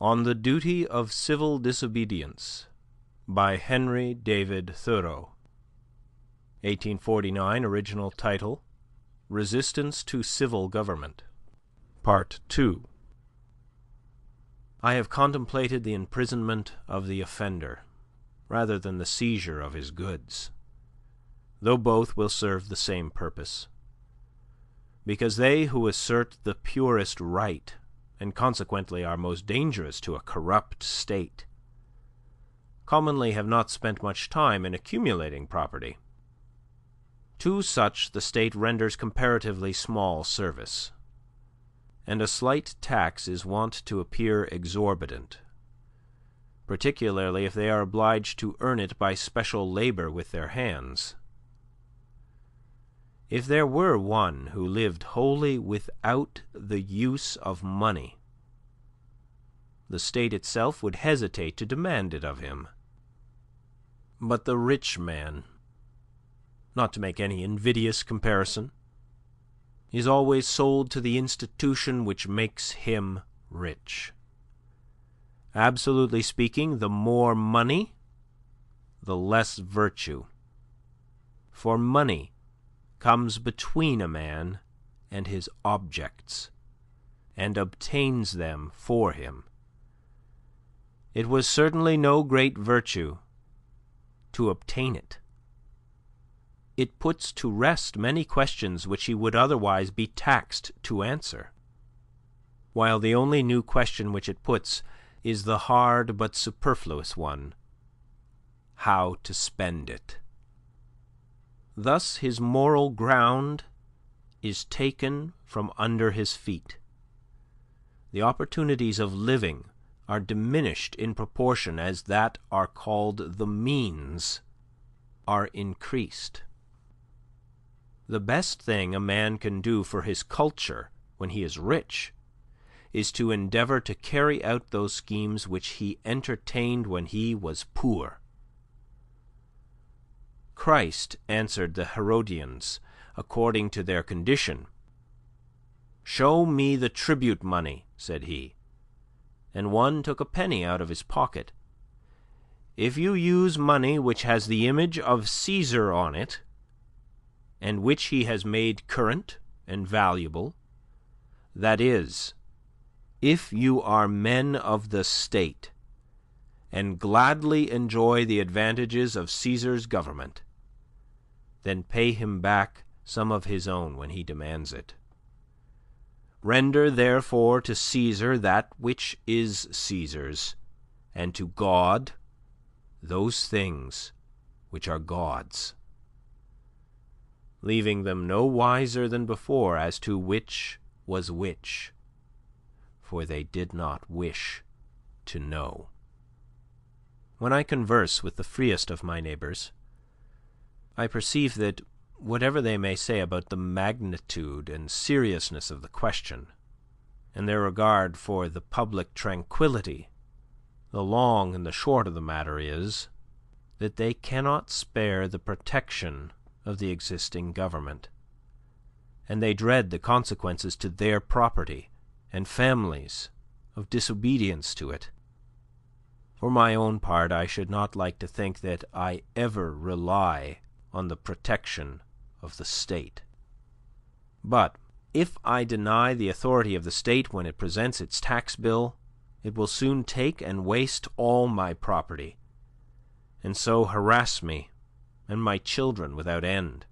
On the Duty of Civil Disobedience by Henry David Thoreau, 1849, original title, Resistance to Civil Government. Part 2. I have contemplated the imprisonment of the offender, rather than the seizure of his goods, though both will serve the same purpose, because they who assert the purest right, and consequently are most dangerous to a corrupt state, commonly have not spent much time in accumulating property. To such the state renders comparatively small service, and a slight tax is wont to appear exorbitant, particularly if they are obliged to earn it by special labour with their hands. If there were one who lived wholly without the use of money, the state itself would hesitate to demand it of him. But the rich man, not to make any invidious comparison, is always sold to the institution which makes him rich. Absolutely speaking, the more money, the less virtue. For money comes between a man and his objects, and obtains them for him. It was certainly no great virtue to obtain it. It puts to rest many questions which he would otherwise be taxed to answer, while the only new question which it puts is the hard but superfluous one: how to spend it. Thus his moral ground is taken from under his feet. The opportunities of living are diminished in proportion as that are called the means are increased. The best thing a man can do for his culture when he is rich is to endeavour to carry out those schemes which he entertained when he was poor. Christ answered the Herodians according to their condition. "Show me the tribute money," said he, and one took a penny out of his pocket. "If you use money which has the image of Caesar on it, and which he has made current and valuable, that is, if you are men of the state, and gladly enjoy the advantages of Caesar's government, then pay him back some of his own when he demands it. Render therefore to Caesar that which is Caesar's, and to God those things which are God's, leaving them no wiser than before as to which was which, for they did not wish to know." When I converse with the freest of my neighbours, I perceive that, whatever they may say about the magnitude and seriousness of the question, and their regard for the public tranquillity, the long and the short of the matter is that they cannot spare the protection of the existing government, and they dread the consequences to their property and families of disobedience to it. For my own part, I should not like to think that I ever rely on the protection of the state. But if I deny the authority of the state when it presents its tax bill, it will soon take and waste all my property, and so harass me and my children without end.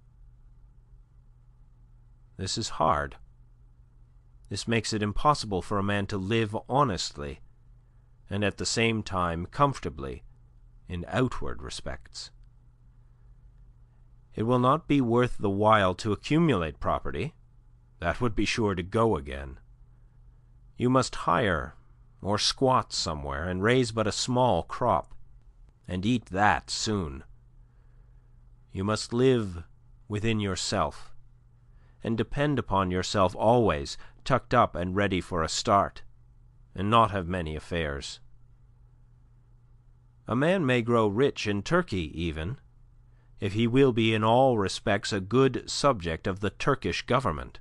This is hard. This makes it impossible for a man to live honestly, and at the same time comfortably in outward respects. It will not be worth the while to accumulate property. That would be sure to go again. You must hire or squat somewhere and raise but a small crop, and eat that soon. You must live within yourself, and depend upon yourself always, tucked up and ready for a start, and not have many affairs. A man may grow rich in Turkey even, if he will be in all respects a good subject of the Turkish government.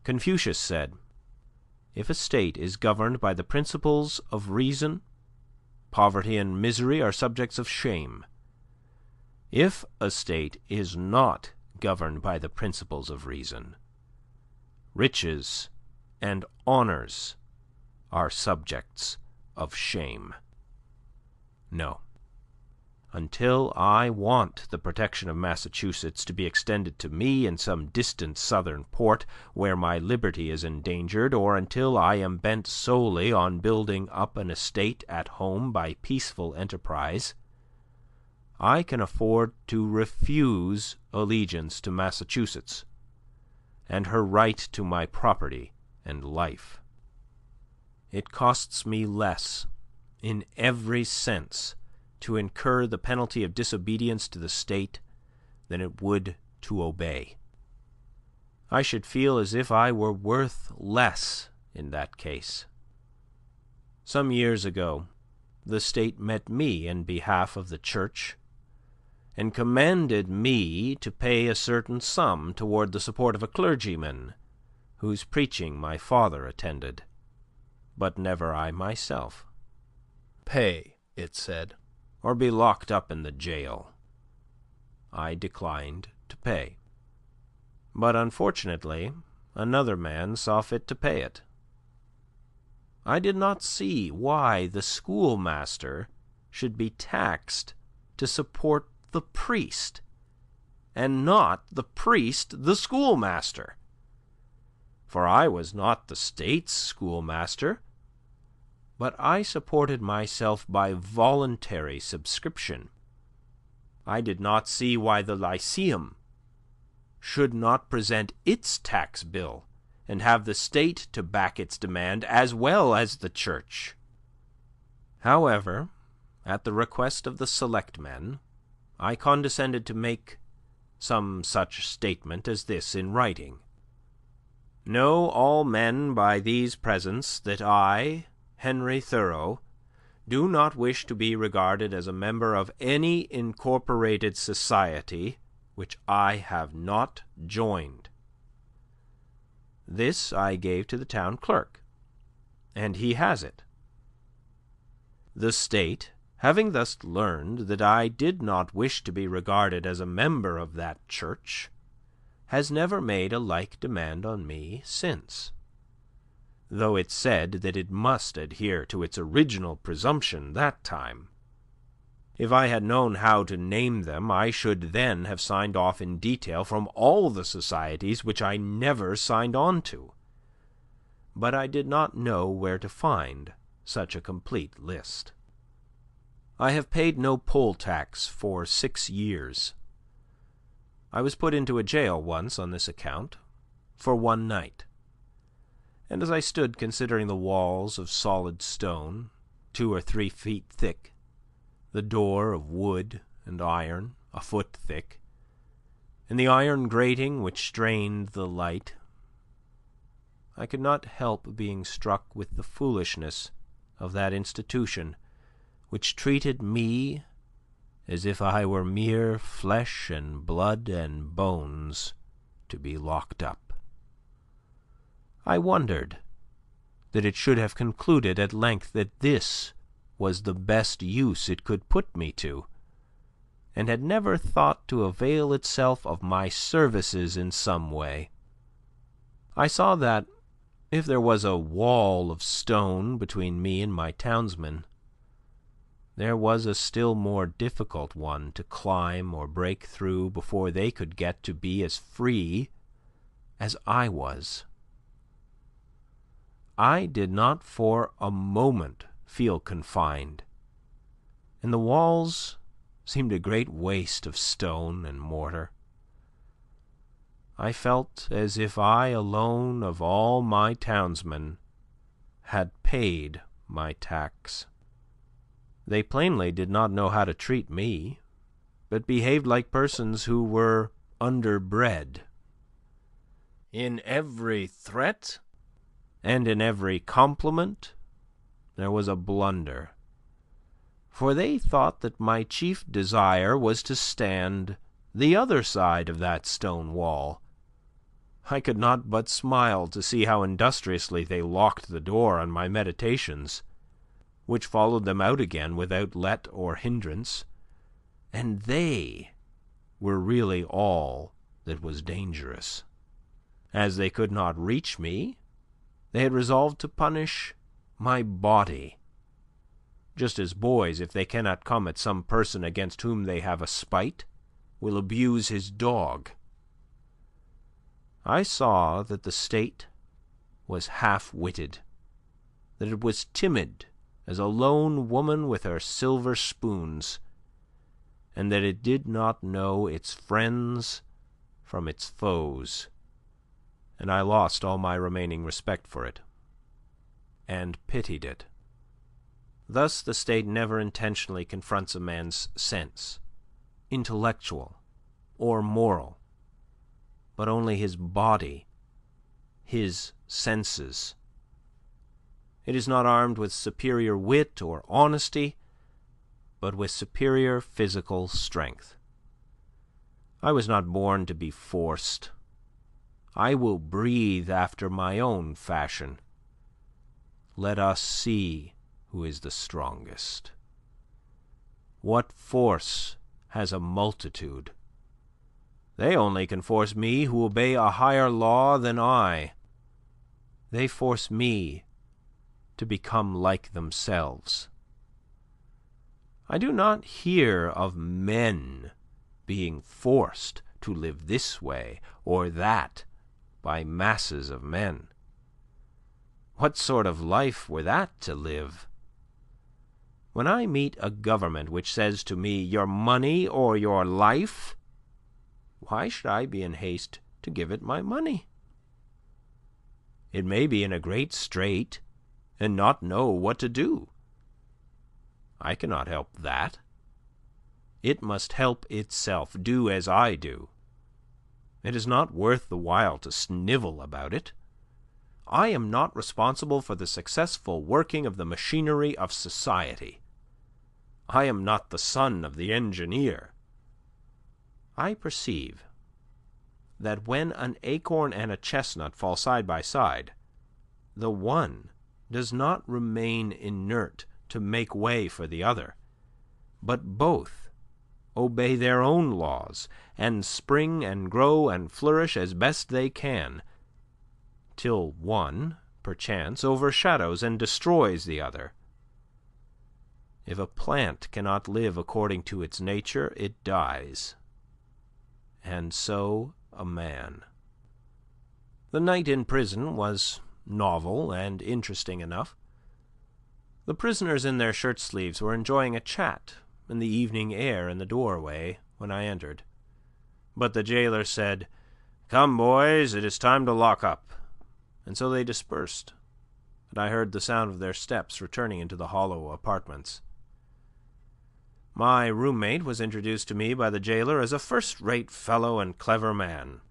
Confucius said, If a state is governed by the principles of reason, poverty and misery are subjects of shame. If a state is not governed by the principles of reason, riches and honours are subjects of shame. No. Until I want the protection of Massachusetts to be extended to me in some distant southern port where my liberty is endangered, or until I am bent solely on building up an estate at home by peaceful enterprise, I can afford to refuse allegiance to Massachusetts and her right to my property and life. It costs me less, in every sense, to incur the penalty of disobedience to the state than it would to obey. I should feel as if I were worth less in that case. Some years ago, the state met me in behalf of the Church, and commanded me to pay a certain sum toward the support of a clergyman whose preaching my father attended, but never I myself. "Pay," it said, "or be locked up in the jail." I declined to pay. But unfortunately, another man saw fit to pay it. I did not see why the schoolmaster should be taxed to support the priest, and not the priest the schoolmaster. For I was not the state's schoolmaster, but I supported myself by voluntary subscription. I did not see why the Lyceum should not present its tax bill and have the state to back its demand as well as the Church. However, at the request of the selectmen, I condescended to make some such statement as this in writing: "Know all men by these presents that I, Henry Thoreau, do not wish to be regarded as a member of any incorporated society which I have not joined." This I gave to the town clerk, and he has it. The state, having thus learned that I did not wish to be regarded as a member of that church, has never made a like demand on me since, though it said that it must adhere to its original presumption that time. If I had known how to name them, I should then have signed off in detail from all the societies which I never signed on to. But I did not know where to find such a complete list. I have paid no poll tax for 6 years. I was put into a jail once on this account, for one night, and as I stood considering the walls of solid stone, 2 or 3 feet thick, the door of wood and iron, a foot thick, and the iron grating which strained the light, I could not help being struck with the foolishness of that institution which treated me as if I were mere flesh and blood and bones to be locked up. I wondered that it should have concluded at length that this was the best use it could put me to, and had never thought to avail itself of my services in some way. I saw that, if there was a wall of stone between me and my townsmen, there was a still more difficult one to climb or break through before they could get to be as free as I was. I did not for a moment feel confined, and the walls seemed a great waste of stone and mortar. I felt as if I alone of all my townsmen had paid my tax. They plainly did not know how to treat me, but behaved like persons who were underbred. In every threat and in every compliment there was a blunder, for they thought that my chief desire was to stand the other side of that stone wall, I could not but smile to see how industriously they locked the door on my meditations, which followed them out again without let or hindrance, and they were really all that was dangerous. As they could not reach me, they had resolved to punish my body, just as boys, if they cannot come at some person against whom they have a spite, will abuse his dog. I saw that the state was half-witted, that it was timid as a lone woman with her silver spoons, and that it did not know its friends from its foes, and I lost all my remaining respect for it, and pitied it. Thus the state never intentionally confronts a man's sense, intellectual or moral, but only his body, his senses. It is not armed with superior wit or honesty, but with superior physical strength. I was not born to be forced. I will breathe after my own fashion. Let us see who is the strongest. What force has a multitude? They only can force me who obey a higher law than I. They force me to become like themselves. I do not hear of men being forced to live this way or that by masses of men. What sort of life were that to live? When I meet a government which says to me, "Your money or your life," why should I be in haste to give it my money? It may be in a great strait and not know what to do. I cannot help that. It must help itself, do as I do. It is not worth the while to snivel about it. I am not responsible for the successful working of the machinery of society. I am not the son of the engineer. I perceive that when an acorn and a chestnut fall side by side, the one does not remain inert to make way for the other, but both obey their own laws, and spring and grow and flourish as best they can, till one, perchance, overshadows and destroys the other. If a plant cannot live according to its nature, it dies, and so a man. The night in prison was novel and interesting enough. The prisoners in their shirt-sleeves were enjoying a chat in the evening air in the doorway when I entered. But the jailer said, "Come, boys, it is time to lock up," and so they dispersed, and I heard the sound of their steps returning into the hollow apartments. My roommate was introduced to me by the jailer as a first-rate fellow and clever man.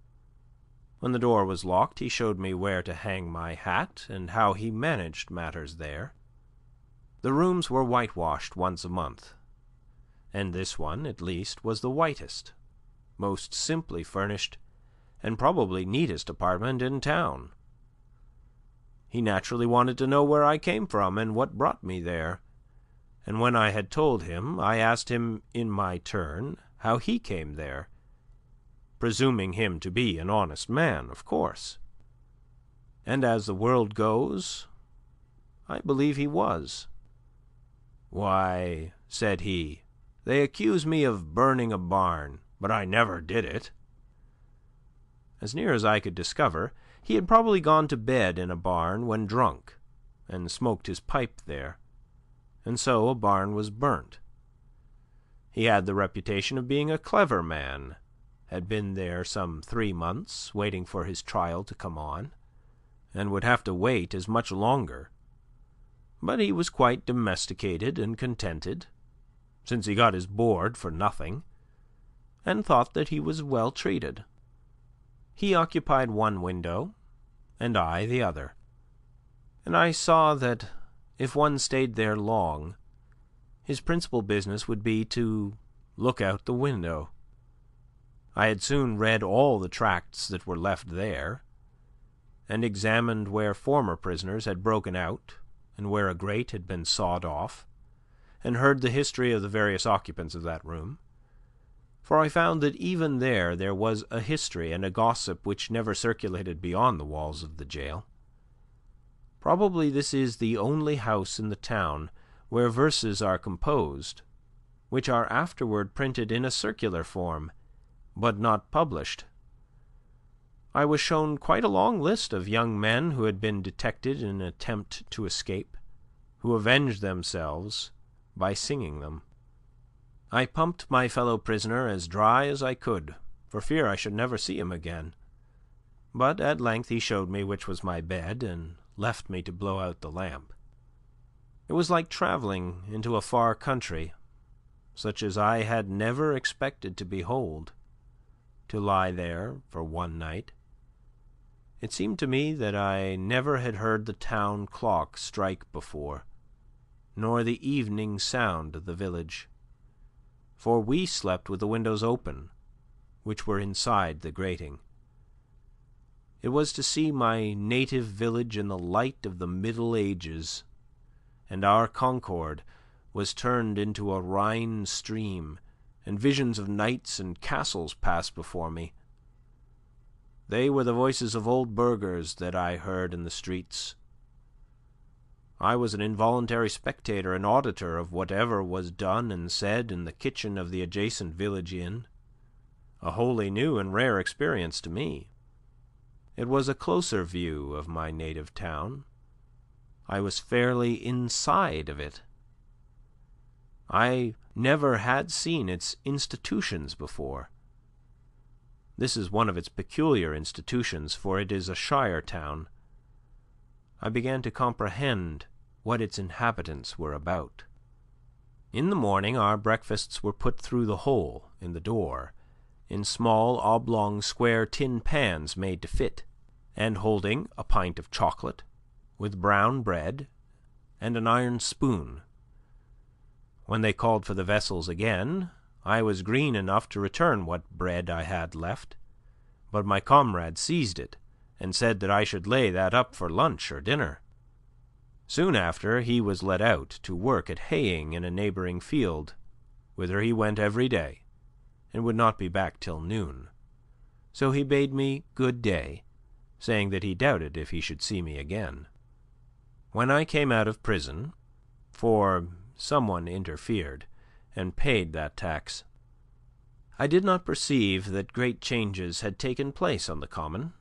When the door was locked, he showed me where to hang my hat and how he managed matters there. The rooms were whitewashed once a month, and this one, at least, was the whitest, most simply furnished, and probably neatest apartment in town. He naturally wanted to know where I came from and what brought me there, and when I had told him, I asked him in my turn how he came there, presuming him to be an honest man, of course. And as the world goes, I believe he was. "Why," said he, "they accuse me of burning a barn, but I never did it." As near as I could discover, he had probably gone to bed in a barn when drunk, and smoked his pipe there, and so a barn was burnt. He had the reputation of being a clever man, had been there some 3 months, waiting for his trial to come on, and would have to wait as much longer. But he was quite domesticated and contented, since he got his board for nothing, and thought that he was well treated. He occupied one window, and I the other, and I saw that if one stayed there long, his principal business would be to look out the window. I had soon read all the tracts that were left there, and examined where former prisoners had broken out and where a grate had been sawed off, and heard the history of the various occupants of that room, for I found that even there was a history and a gossip which never circulated beyond the walls of the jail. Probably this is the only house in the town where verses are composed, which are afterward printed in a circular form, but not published. I was shown quite a long list of young men who had been detected in an attempt to escape, who avenged themselves by singing them. I pumped my fellow prisoner as dry as I could, for fear I should never see him again. But at length he showed me which was my bed, and left me to blow out the lamp. It was like travelling into a far country, such as I had never expected to behold, to lie there for one night. It seemed to me that I never had heard the town clock strike before, nor the evening sound of the village, for we slept with the windows open, which were inside the grating. It was to see my native village in the light of the Middle Ages, and our Concord was turned into a Rhine stream, and visions of knights and castles passed before me. They were the voices of old burghers that I heard in the streets. I was an involuntary spectator and auditor of whatever was done and said in the kitchen of the adjacent village inn, a wholly new and rare experience to me. It was a closer view of my native town. I was fairly inside of it. I never had seen its institutions before. This is one of its peculiar institutions, for it is a shire town. I began to comprehend what its inhabitants were about. In the morning our breakfasts were put through the hole in the door, in small oblong square tin pans made to fit, and holding a pint of chocolate, with brown bread and an iron spoon. When they called for the vessels again, I was green enough to return what bread I had left, but my comrade seized it, and said that I should lay that up for lunch or dinner. Soon after he was let out to work at haying in a neighbouring field, whither he went every day, and would not be back till noon. So he bade me good day, saying that he doubted if he should see me again. When I came out of prison, for someone interfered and paid that tax, I did not perceive that great changes had taken place on the common,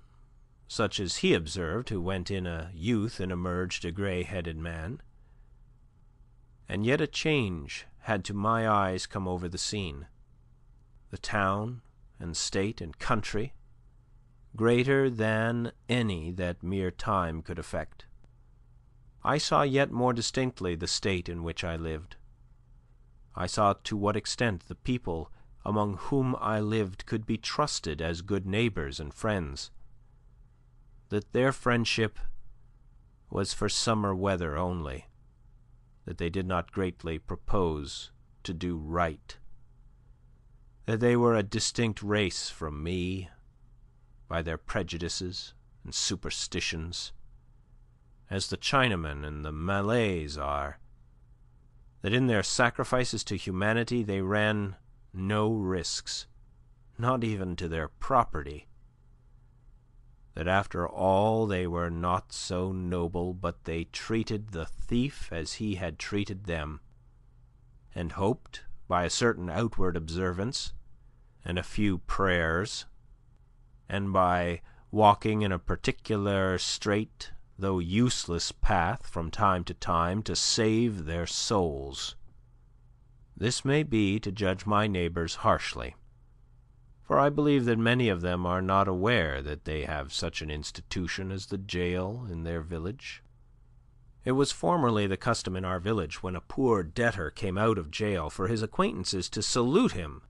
such as he observed who went in a youth and emerged a grey-headed man. And yet a change had to my eyes come over the scene, the town and state and country, greater than any that mere time could effect. I saw yet more distinctly the state in which I lived. I saw to what extent the people among whom I lived could be trusted as good neighbours and friends, that their friendship was for summer weather only, that they did not greatly propose to do right, that they were a distinct race from me by their prejudices and superstitions, as the Chinamen and the Malays are, that in their sacrifices to humanity they ran no risks, not even to their property, that after all they were not so noble, but they treated the thief as he had treated them, and hoped, by a certain outward observance and a few prayers, and by walking in a particular straight though useless path from time to time, to save their souls. This may be to judge my neighbours harshly, for I believe that many of them are not aware that they have such an institution as the jail in their village. It was formerly the custom in our village, when a poor debtor came out of jail, for his acquaintances to salute him,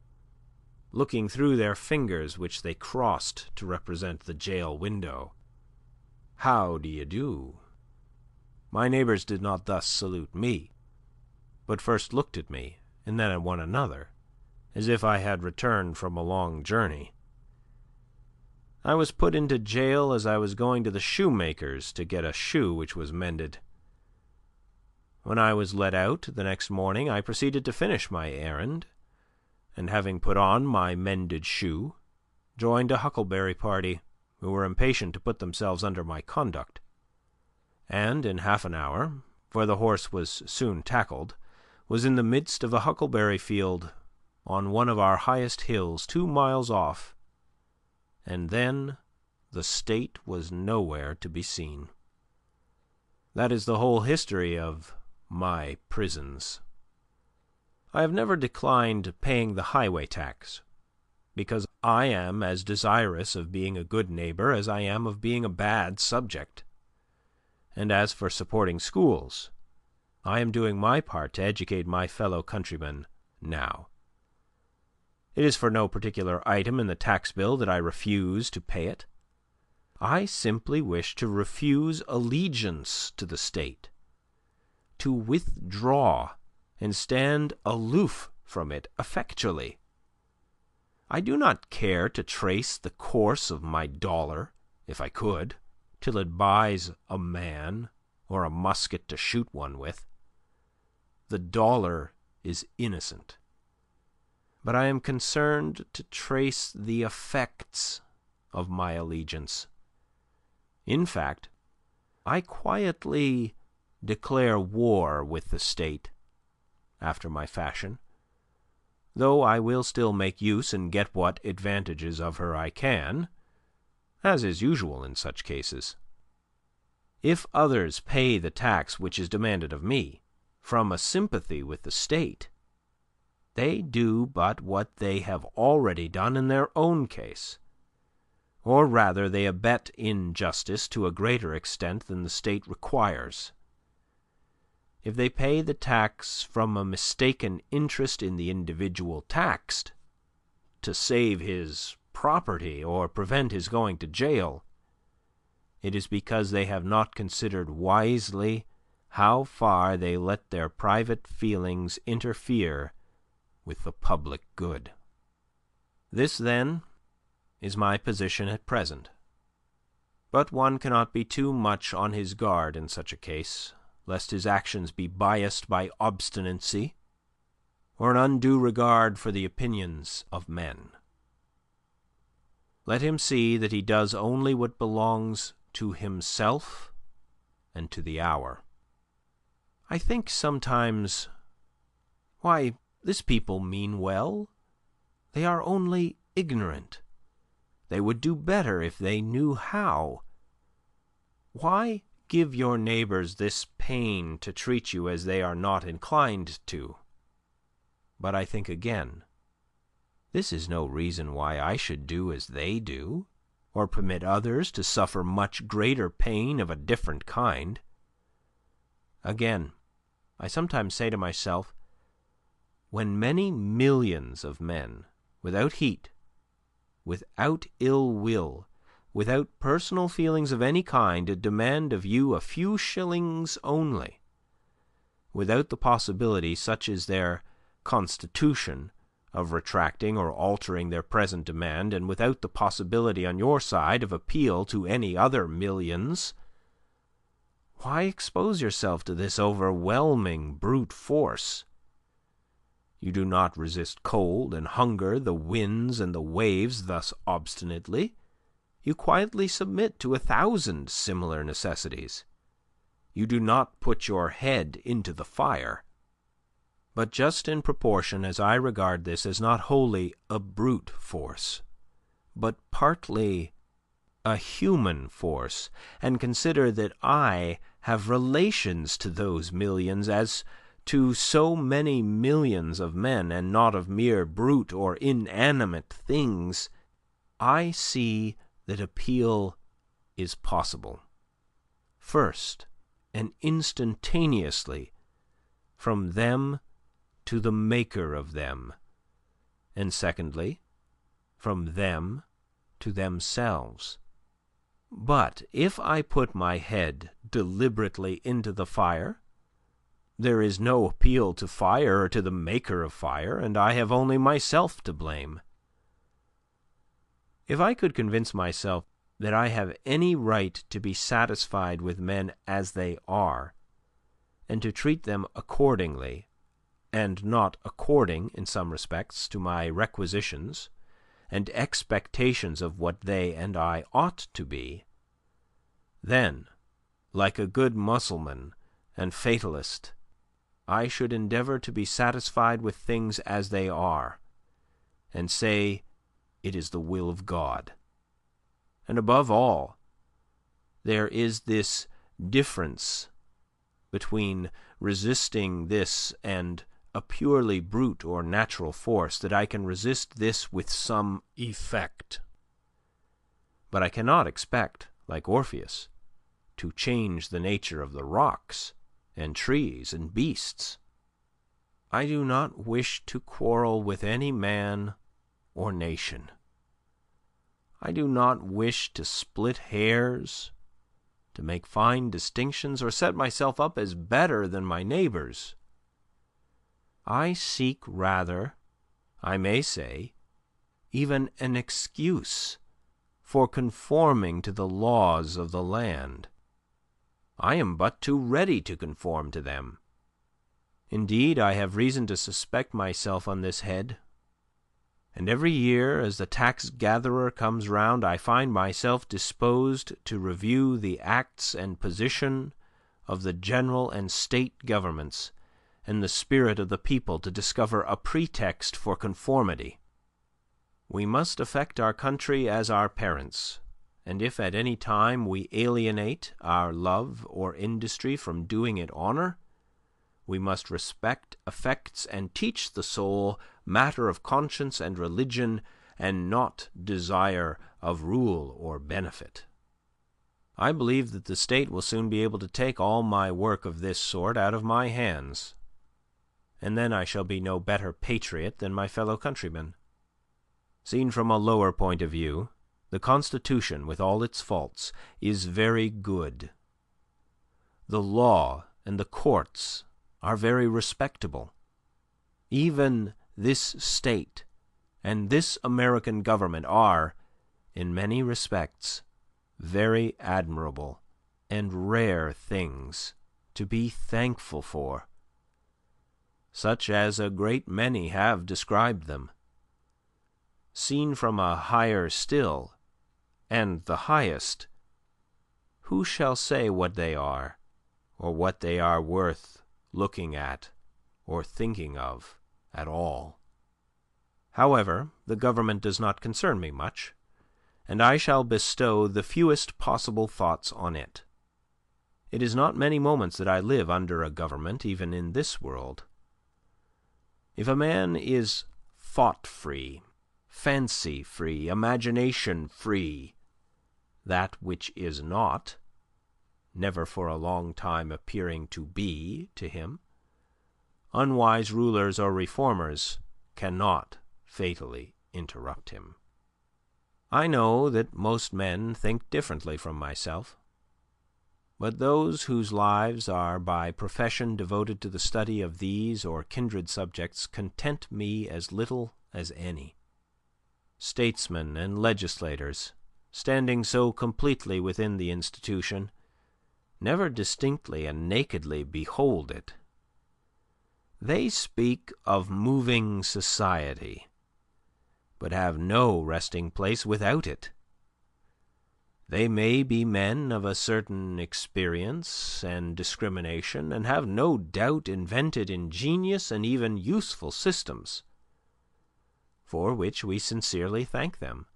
looking through their fingers, which they crossed to represent the jail window. How do you do? My neighbours did not thus salute me, but first looked at me, and then at one another, as if I had returned from a long journey. I was put into jail as I was going to the shoemaker's to get a shoe which was mended. When I was let out the next morning, I proceeded to finish my errand, and having put on my mended shoe, joined a huckleberry party, who were impatient to put themselves under my conduct, and in half an hour, for the horse was soon tackled, was in the midst of a huckleberry field on one of our highest hills 2 miles off, and then the state was nowhere to be seen. That is the whole history of my prisons. I have never declined paying the highway tax, because I am as desirous of being a good neighbour as I am of being a bad subject. And as for supporting schools, I am doing my part to educate my fellow countrymen now. It is for no particular item in the tax bill that I refuse to pay it. I simply wish to refuse allegiance to the state, to withdraw and stand aloof from it effectually. I do not care to trace the course of my dollar, if I could, till it buys a man or a musket to shoot one with. The dollar is innocent. But I am concerned to trace the effects of my allegiance. In fact, I quietly declare war with the state, after my fashion, though I will still make use and get what advantages of her I can, as is usual in such cases. If others pay the tax which is demanded of me, from a sympathy with the state, they do but what they have already done in their own case, or rather they abet injustice to a greater extent than the state requires. If they pay the tax from a mistaken interest in the individual taxed, to save his property or prevent his going to jail, it is because they have not considered wisely how far they let their private feelings interfere with the public good. This, then, is my position at present. But one cannot be too much on his guard in such a case, lest his actions be biased by obstinacy or an undue regard for the opinions of men. Let him see that he does only what belongs to himself and to the hour. I think sometimes, why, this people mean well. They are only ignorant. They would do better if they knew how. Why give your neighbours this pain to treat you as they are not inclined to? But I think again, this is no reason why I should do as they do, or permit others to suffer much greater pain of a different kind. Again, I sometimes say to myself, when many millions of men, without heat, without ill will, without personal feelings of any kind, demand of you a few shillings only, without the possibility, such is their constitution, of retracting or altering their present demand, and without the possibility on your side of appeal to any other millions, why expose yourself to this overwhelming brute force? You do not resist cold and hunger, the winds and the waves thus obstinately. You quietly submit to 1,000 similar necessities. You do not put your head into the fire. But just in proportion as I regard this as not wholly a brute force, but partly a human force, and consider that I have relations to those millions as to so many millions of men, and not of mere brute or inanimate things, I see that appeal is possible. First, and instantaneously, from them to the maker of them, and secondly, from them to themselves. But if I put my head deliberately into the fire, there is no appeal to fire or to the maker of fire, and I have only myself to blame. If I could convince myself that I have any right to be satisfied with men as they are, and to treat them accordingly, and not according, in some respects, to my requisitions and expectations of what they and I ought to be, then, like a good Mussulman and fatalist, I should endeavour to be satisfied with things as they are, and say it is the will of God. And above all, there is this difference between resisting this and a purely brute or natural force, that I can resist this with some effect. But I cannot expect, like Orpheus, to change the nature of the rocks and trees and beasts. I do not wish to quarrel with any man or nation. I do not wish to split hairs, to make fine distinctions, or set myself up as better than my neighbours. I seek rather, I may say, even an excuse for conforming to the laws of the land. I am but too ready to conform to them. Indeed, I have reason to suspect myself on this head, and every year, as the tax-gatherer comes round, I find myself disposed to review the acts and position of the general and state governments, and the spirit of the people, to discover a pretext for conformity. We must affect our country as our parents, and if at any time we alienate our love or industry from doing it honour, we must respect affects and teach the soul matter of conscience and religion, and not desire of rule or benefit. I believe that the state will soon be able to take all my work of this sort out of my hands, and then I shall be no better patriot than my fellow countrymen. Seen from a lower point of view, the Constitution, with all its faults, is very good. The law and the courts are very respectable. Even this state and this American government are, in many respects, very admirable and rare things to be thankful for, such as a great many have described them. Seen from a higher still, and the highest, who shall say what they are, or what they are worth looking at or thinking of at all? However, the government does not concern me much, and I shall bestow the fewest possible thoughts on it. It is not many moments that I live under a government, even in this world. If a man is thought-free, fancy-free, imagination-free, that which is not, never for a long time appearing to be to him, unwise rulers or reformers cannot fatally interrupt him. I know that most men think differently from myself, but those whose lives are by profession devoted to the study of these or kindred subjects content me as little as any. Statesmen and legislators, standing so completely within the institution, never distinctly and nakedly behold it. They speak of moving society, but have no resting place without it. They may be men of a certain experience and discrimination, and have no doubt invented ingenious and even useful systems, for which we sincerely thank them.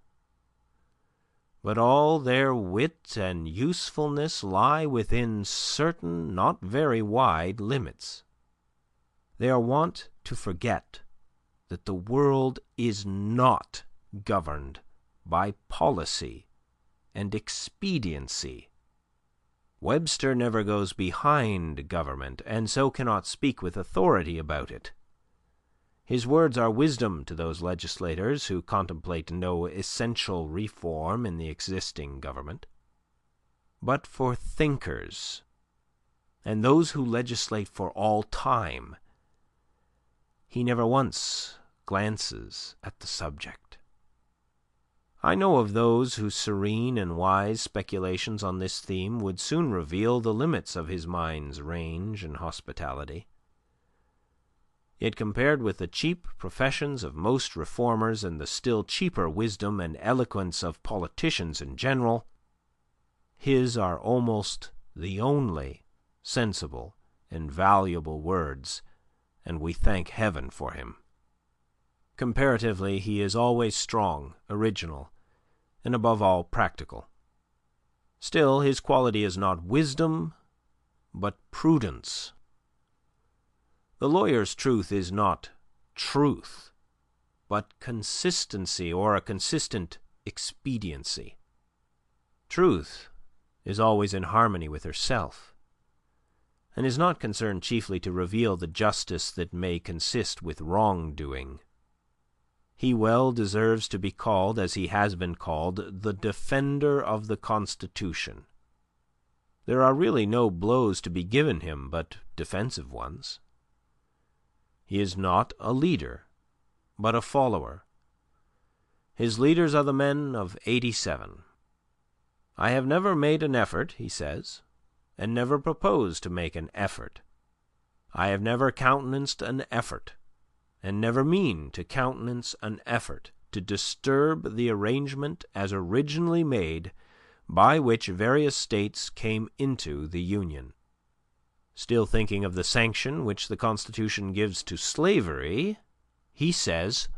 But all their wit and usefulness lie within certain not very wide limits. They are wont to forget that the world is not governed by policy and expediency. Webster never goes behind government, and so cannot speak with authority about it. His words are wisdom to those legislators who contemplate no essential reform in the existing government. But for thinkers and those who legislate for all time, he never once glances at the subject. I know of those whose serene and wise speculations on this theme would soon reveal the limits of his mind's range and hospitality. Yet compared with the cheap professions of most reformers and the still cheaper wisdom and eloquence of politicians in general, his are almost the only sensible and valuable words, and we thank heaven for him. Comparatively, he is always strong, original, and above all practical. Still, his quality is not wisdom, but prudence. The lawyer's truth is not truth, but consistency or a consistent expediency. Truth is always in harmony with herself, and is not concerned chiefly to reveal the justice that may consist with wrongdoing. He well deserves to be called, as he has been called, the defender of the Constitution. There are really no blows to be given him but defensive ones. He is not a leader, but a follower. His leaders are the men of '87. I have never made an effort, he says, and never propose to make an effort. I have never countenanced an effort, and never mean to countenance an effort to disturb the arrangement as originally made by which various states came into the Union. Still thinking of the sanction which the Constitution gives to slavery, he says,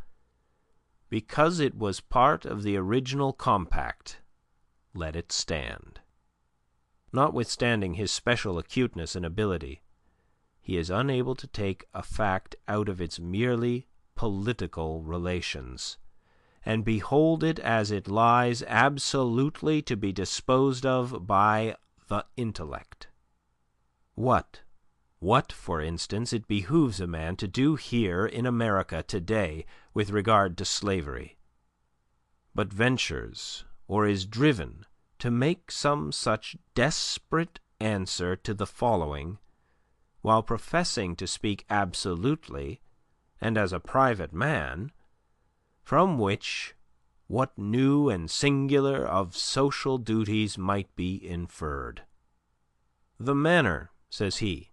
"Because it was part of the original compact, let it stand." Notwithstanding his special acuteness and ability, he is unable to take a fact out of its merely political relations, and behold it as it lies absolutely to be disposed of by the intellect. What, for instance, it behooves a man to do here in America today with regard to slavery, but ventures or is driven to make some such desperate answer to the following, while professing to speak absolutely and as a private man, from which what new and singular of social duties might be inferred. The manner, says he,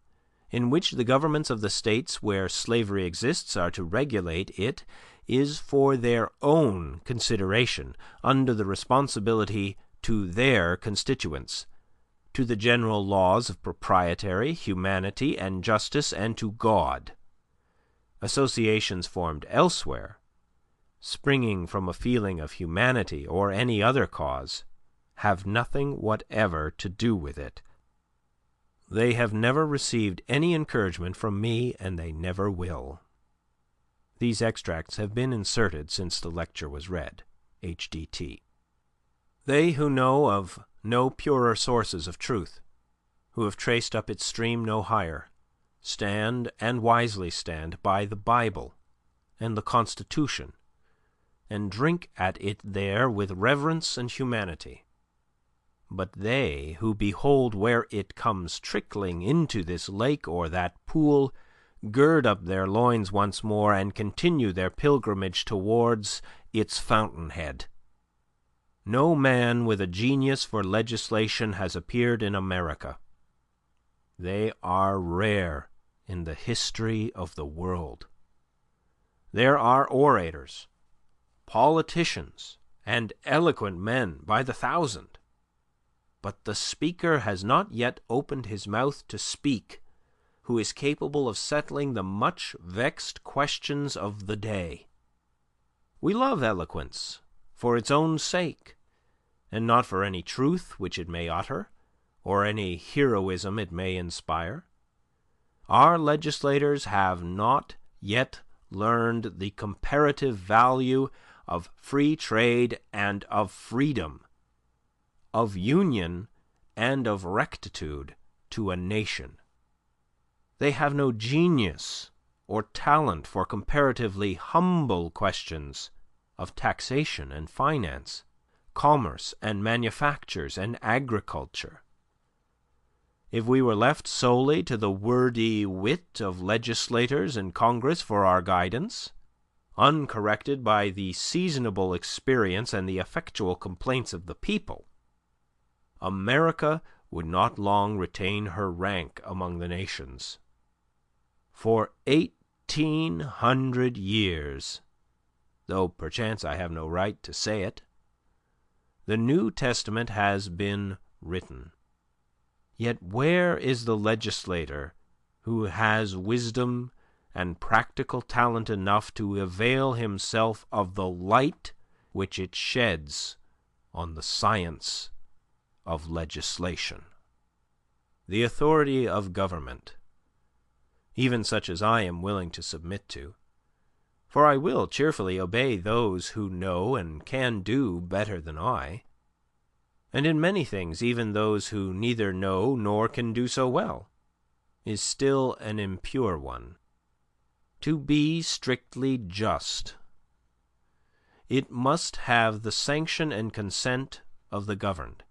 in which the governments of the states where slavery exists are to regulate it is for their own consideration, under the responsibility to their constituents, to the general laws of propriety, humanity, and justice, and to God. Associations formed elsewhere, springing from a feeling of humanity or any other cause, have nothing whatever to do with it. They have never received any encouragement from me, and they never will. These extracts have been inserted since the lecture was read. H.D.T. They who know of no purer sources of truth, who have traced up its stream no higher, stand, and wisely stand, by the Bible and the Constitution, and drink at it there with reverence and humanity. But they who behold where it comes trickling into this lake or that pool, gird up their loins once more and continue their pilgrimage towards its fountainhead. No man with a genius for legislation has appeared in America. They are rare in the history of the world. There are orators, politicians, and eloquent men by the thousand, but the speaker has not yet opened his mouth to speak who is capable of settling the much vexed questions of the day. We love eloquence for its own sake, and not for any truth which it may utter, or any heroism it may inspire. Our legislators have not yet learned the comparative value of free trade and of freedom, of union and of rectitude to a nation. They have no genius or talent for comparatively humble questions of taxation and finance, commerce and manufactures and agriculture. if we were left solely to the wordy wit of legislators in Congress for our guidance, uncorrected by the seasonable experience and the effectual complaints of the people, America would not long retain her rank among the nations. For 1800 years, though perchance I have no right to say it, the New Testament has been written. Yet where is the legislator who has wisdom and practical talent enough to avail himself of the light which it sheds on the science of legislation? The authority of government, even such as I am willing to submit to, for I will cheerfully obey those who know and can do better than I, and in many things even those who neither know nor can do so well, is still an impure one. To be strictly just, it must have the sanction and consent of the governed.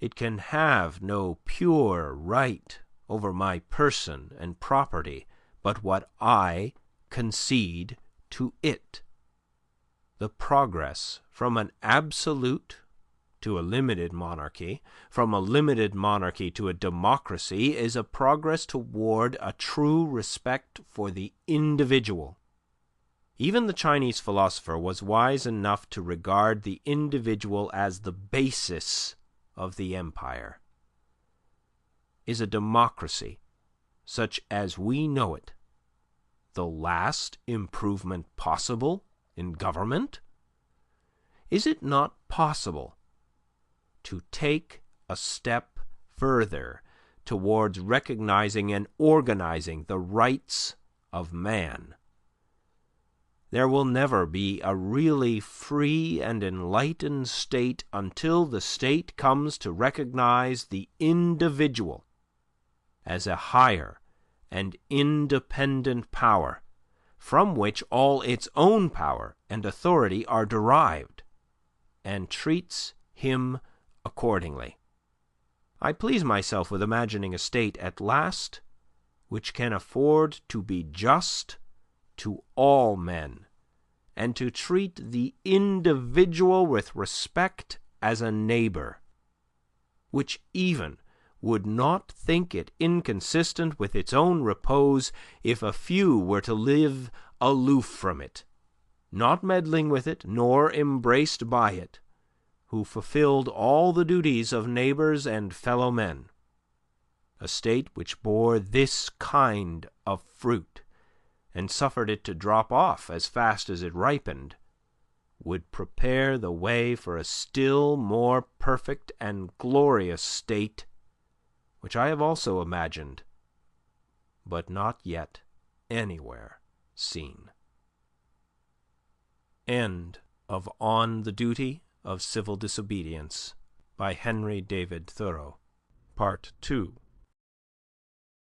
It can have no pure right over my person and property but what I concede to it. The progress from an absolute to a limited monarchy, from a limited monarchy to a democracy, is a progress toward a true respect for the individual. Even the Chinese philosopher was wise enough to regard the individual as the basis of the empire. Is a democracy, such as we know it, the last improvement possible in government? Is it not possible to take a step further towards recognizing and organizing the rights of man? There will never be a really free and enlightened state until the state comes to recognize the individual as a higher and independent power, from which all its own power and authority are derived, and treats him accordingly. I please myself with imagining a state at last which can afford to be just to all men, and to treat the individual with respect as a neighbor, which even would not think it inconsistent with its own repose if a few were to live aloof from it, not meddling with it, nor embraced by it, who fulfilled all the duties of neighbors and fellow men. A state which bore this kind of fruit, and suffered it to drop off as fast as it ripened, would prepare the way for a still more perfect and glorious state, which I have also imagined, but not yet anywhere seen. End of On the Duty of Civil Disobedience by Henry David Thoreau, Part 2.